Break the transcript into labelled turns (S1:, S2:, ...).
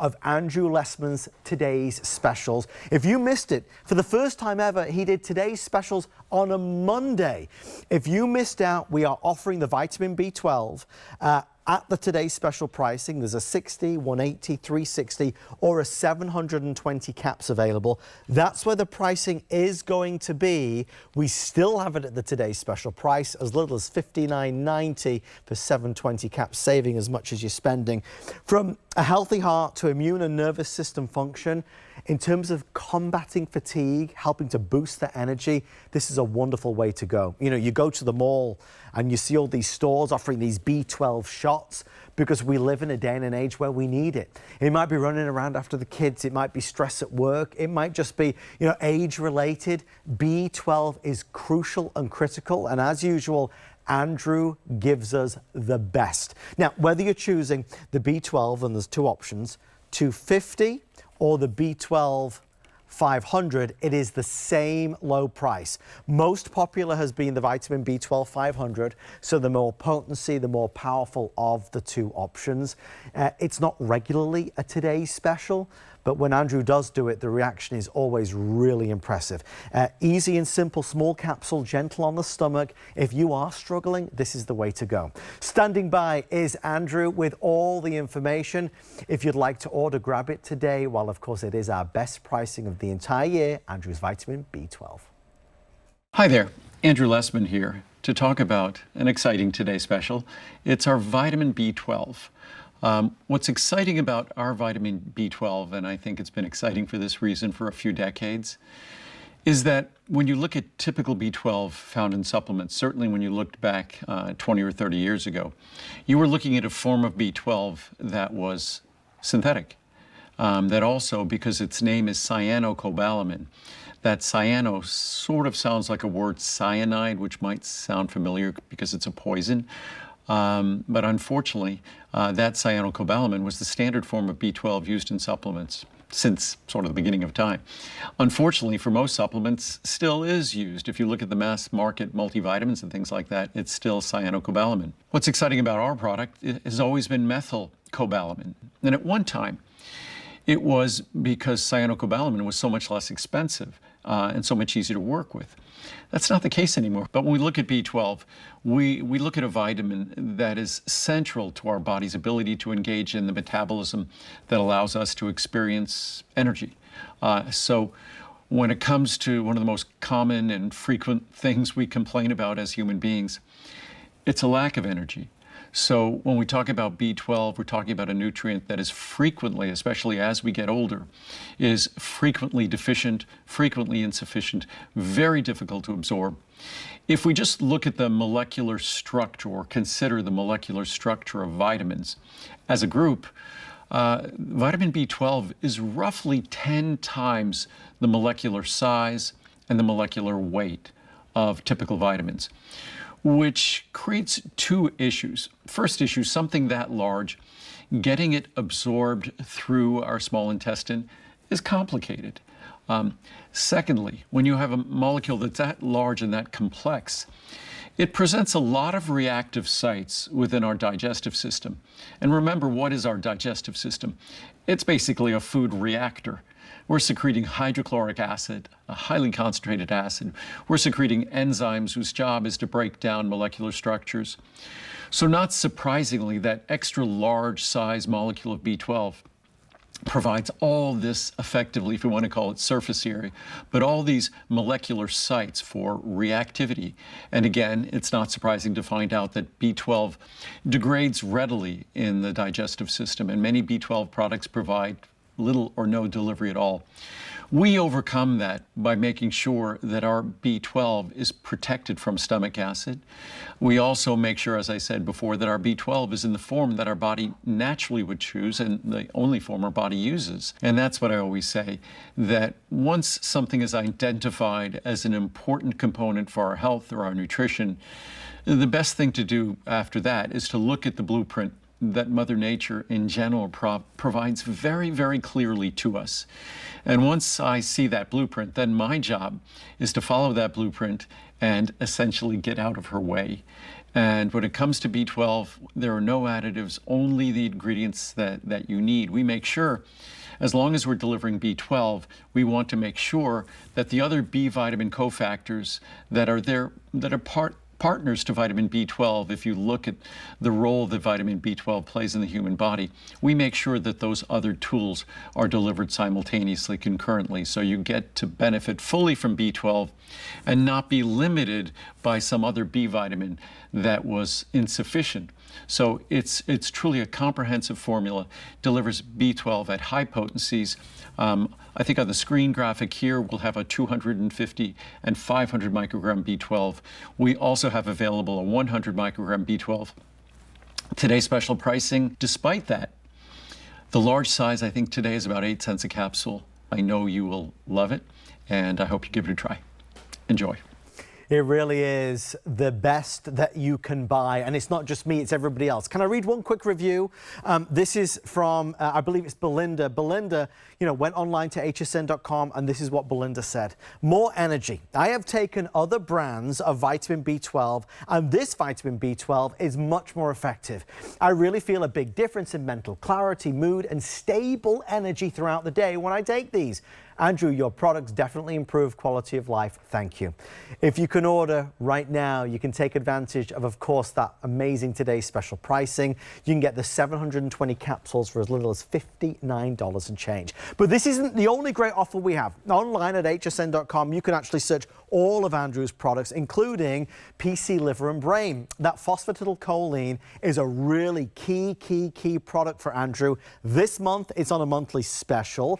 S1: of Andrew Lessman's Today's Specials. If you missed it, for the first time ever, he did Today's Specials on a Monday. If you missed out, we are offering the vitamin B12 at the Today's Special pricing. There's a 60, 180, 360 or a 720 caps available. That's where the pricing is going to be. We still have it at the Today's Special price, as little as $59.90 for 720 caps, saving as much as you're spending. From a healthy heart to immune and nervous system function, in terms of combating fatigue, helping to boost the energy, this is a wonderful way to go. You know, you go to the mall and you see all these stores offering these B12 shots because we live in a day and an age where we need it. It might be running around after the kids. It might be stress at work. It might just be, you know, age related. B12 is crucial and critical. And as usual, Andrew gives us the best. Now, whether you're choosing the B12, and there's two options, 250 or the B12 500, it is the same low price. Most popular has been the vitamin B12 500, so the more potency, the more powerful of the two options. It's not regularly a Today's Special, but when Andrew does do it, the reaction is always really impressive. Easy and simple, small capsule, gentle on the stomach. If you are struggling, this is the way to go. Standing by is Andrew with all the information. If you'd like to order, grab it today, while of course it is our best pricing of the entire year, Andrew's vitamin B12.
S2: Hi there, Andrew Lessman here to talk about an exciting Today's Special. It's our vitamin B12. What's exciting about our vitamin B12, and I think it's been exciting for this reason for a few decades, is that when you look at typical B12 found in supplements, certainly when you looked back 20 or 30 years ago, you were looking at a form of B12 that was synthetic. That also, because its name is cyanocobalamin, that cyano sort of sounds like a word cyanide, which might sound familiar because it's a poison. But unfortunately, that cyanocobalamin was the standard form of B12 used in supplements since sort of the beginning of time. Unfortunately, for most supplements, still is used. If you look at the mass market multivitamins and things like that, it's still cyanocobalamin. What's exciting about our product has always been methylcobalamin. And at one time, it was because cyanocobalamin was so much less expensive and so much easier to work with. That's not the case anymore. But when we look at B12, we look at a vitamin that is central to our body's ability to engage in the metabolism that allows us to experience energy. So when it comes to one of the most common and frequent things we complain about as human beings, it's a lack of energy. So when we talk about B12, we're talking about a nutrient that is frequently, especially as we get older, is frequently deficient, frequently insufficient, very difficult to absorb. If we just look at the molecular structure or consider the molecular structure of vitamins as a group, vitamin B12 is roughly 10 times the molecular size and the molecular weight of typical vitamins, which creates two issues. First issue, something that large, getting it absorbed through our small intestine is complicated. Secondly, when you have a molecule that's that large and that complex, it presents a lot of reactive sites within our digestive system. And remember, what is our digestive system? It's basically a food reactor. We're secreting hydrochloric acid, a highly concentrated acid. We're secreting enzymes whose job is to break down molecular structures. So not surprisingly, that extra large size molecule of B12 provides all this, effectively, if we want to call it surface area, but all these molecular sites for reactivity. And again, it's not surprising to find out that B12 degrades readily in the digestive system, and many B12 products provide little or no delivery at all. We overcome that by making sure that our B12 is protected from stomach acid. We also make sure, as I said before, that our B12 is in the form that our body naturally would choose and the only form our body uses. And that's what I always say, that once something is identified as an important component for our health or our nutrition, the best thing to do after that is to look at the blueprint that Mother Nature in general provides very, very clearly to us. And once I see that blueprint, then my job is to follow that blueprint and essentially get out of her way. And when it comes to B12, there are no additives, only the ingredients that you need. We make sure, as long as we're delivering B12, we want to make sure that the other B vitamin cofactors that are there, that are partners to vitamin B12, if you look at the role that vitamin B12 plays in the human body, we make sure that those other tools are delivered simultaneously, concurrently, so you get to benefit fully from B12 and not be limited by some other B vitamin that was insufficient. So it's truly a comprehensive formula, delivers B12 at high potencies. I think on the screen graphic here, we'll have a 250 and 500 microgram B12. We also have available a 100 microgram B12. Today's special pricing, despite that, the large size I think today is about 8 cents a capsule. I know you will love it, and I hope you give it a try. Enjoy.
S1: It really is the best that you can buy. And it's not just me, it's everybody else. Can I read one quick review? This is from, I believe it's Belinda. Belinda, went online to hsn.com, and this is what Belinda said. More energy. I have taken other brands of vitamin B12, and this vitamin B12 is much more effective. I really feel a big difference in mental clarity, mood, and stable energy throughout the day when I take these. Andrew, your products definitely improve quality of life. Thank you. If you can order right now, you can take advantage of course, that amazing today's special pricing. You can get the 720 capsules for as little as $59 and change. But this isn't the only great offer we have. Online at hsn.com, you can actually search all of Andrew's products, including PC Liver and Brain. That phosphatidylcholine is a really key product for Andrew. This month, it's on a monthly special.